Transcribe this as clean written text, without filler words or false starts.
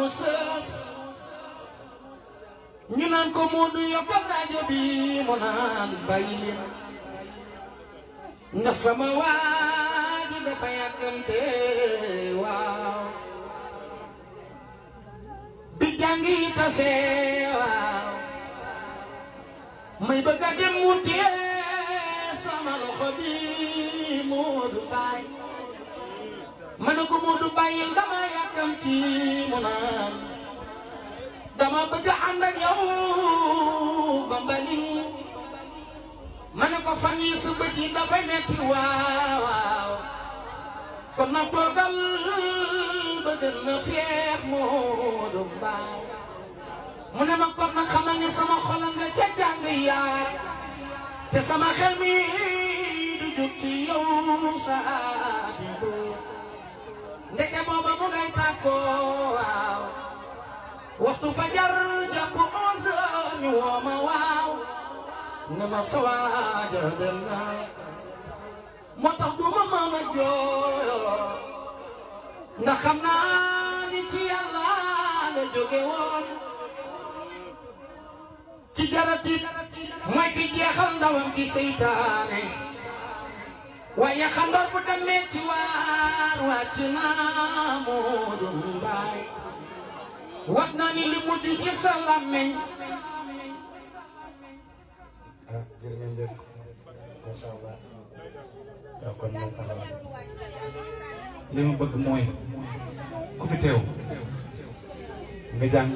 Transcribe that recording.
sës ñu naan ko Moodu yokkal rajo bi mu naan bàyyi leen ndax sama waa ji dafa yàkkamte waaw bi jàngi tase waaw may bëgg a dem mu téye sama loxo bi Moodu baay ma ne ko Moodu bàyyil dama yàkkamti mu naan dama bëgg a ànd ak yow ba Mbaling ma ne ko fan yi su bët yi dafay metti waaw waaw kon na toogal ba gën na feex Moodu baay mu ne ma kon nag xamal ni sama xol nga ca jàng yaa te sama xel mi du jóg ci yow saa bi ndeke booba mu ngay tàkkoo waaw waxtu fajar jàpp 11 heures ñu woo ma waaw ne ma sawaaja dem na moo tax du ma mën a jooyoo ndax xam naa ni ci yàlla la jóge woon ci jaratit mooy ki jeexal ndawam ci seytaane waaye xandoor bu demee ci waar wàcc naa Moodu Mbaay wat naa ni li mujj ci sa làmmeñ jërëjëf macha allah yaa kon moom taxawal li ma bëgg mooy ku fi teew nga jàng